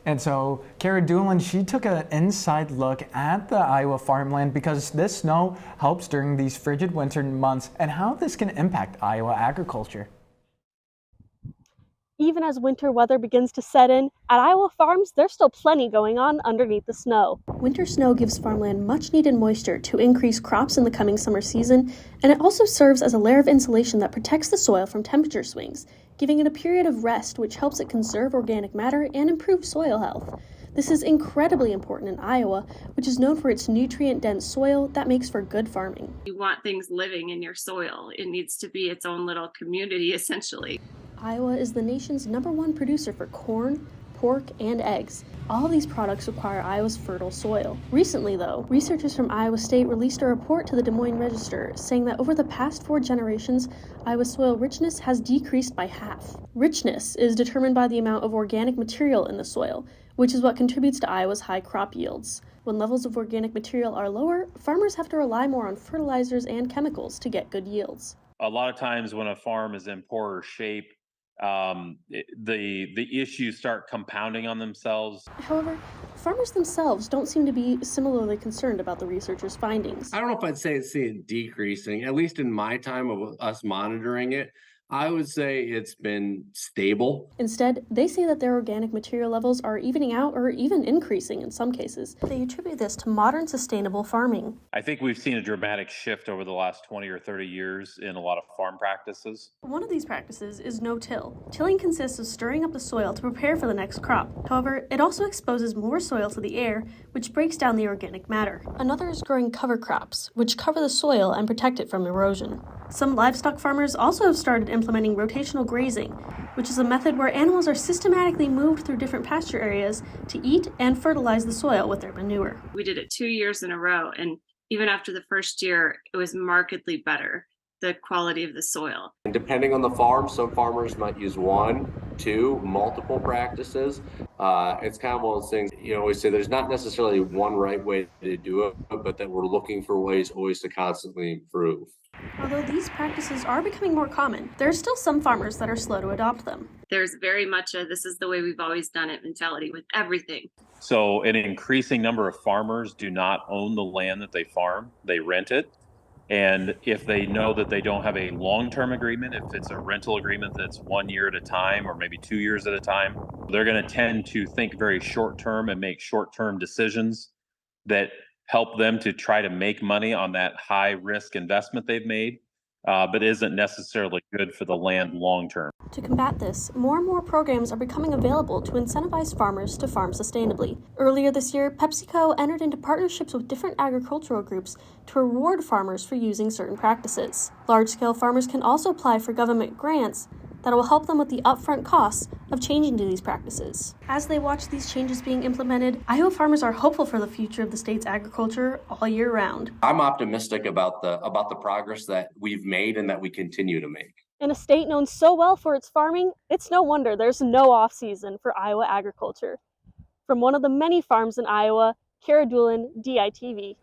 And so Kara Doolin, she took an inside look at the Iowa farmland because this snow helps during these frigid winter months and how this can impact Iowa agriculture. Even as winter weather begins to set in, at Iowa farms, there's still plenty going on underneath the snow. Winter snow gives farmland much needed moisture to increase crops in the coming summer season, and it also serves as a layer of insulation that protects the soil from temperature swings, giving it a period of rest which helps it conserve organic matter and improve soil health. This is incredibly important in Iowa, which is known for its nutrient-dense soil that makes for good farming. You want things living in your soil. It needs to be its own little community, essentially. Iowa is the nation's #1 producer for corn, pork, and eggs. All of these products require Iowa's fertile soil. Recently, though, researchers from Iowa State released a report to the Des Moines Register saying that over the past 4 generations, Iowa's soil richness has decreased by half. Richness is determined by the amount of organic material in the soil, which is what contributes to Iowa's high crop yields. When levels of organic material are lower, farmers have to rely more on fertilizers and chemicals to get good yields. A lot of times when a farm is in poorer shape, the issues start compounding on themselves. However, farmers themselves don't seem to be similarly concerned about the researchers' findings. I don't know if I'd say it's decreasing, at least in my time of us monitoring it. I would say it's been stable. Instead, they say that their organic material levels are evening out or even increasing in some cases. They attribute this to modern sustainable farming. I think we've seen a dramatic shift over the last 20 or 30 years in a lot of farm practices. One of these practices is no-till. Tilling consists of stirring up the soil to prepare for the next crop. However, it also exposes more soil to the air, which breaks down the organic matter. Another is growing cover crops, which cover the soil and protect it from erosion. Some livestock farmers also have started implementing rotational grazing, which is a method where animals are systematically moved through different pasture areas to eat and fertilize the soil with their manure. We did it 2 years in a row, and even after the first year, it was markedly better, the quality of the soil. And depending on the farm, some farmers might use 1, 2, multiple practices. It's kind of one of those things, we say there's not necessarily one right way to do it, but that we're looking for ways always to constantly improve. Although these practices are becoming more common, there are still some farmers that are slow to adopt them. There's very much a this is the way we've always done it mentality with everything. So an increasing number of farmers do not own the land that they farm, they rent it. And if they know that they don't have a long-term agreement, if it's a rental agreement that's 1 year at a time or maybe 2 years at a time, they're going to tend to think very short-term and make short-term decisions that help them to try to make money on that high-risk investment they've made, but isn't necessarily good for the land long-term. To combat this, more and more programs are becoming available to incentivize farmers to farm sustainably. Earlier this year, PepsiCo entered into partnerships with different agricultural groups to reward farmers for using certain practices. Large-scale farmers can also apply for government grants that will help them with the upfront costs of changing to these practices. As they watch these changes being implemented, Iowa farmers are hopeful for the future of the state's agriculture all year round. I'm optimistic about the progress that we've made and that we continue to make. In a state known so well for its farming, it's no wonder there's no off-season for Iowa agriculture. From one of the many farms in Iowa, Kara Doolin, DITV.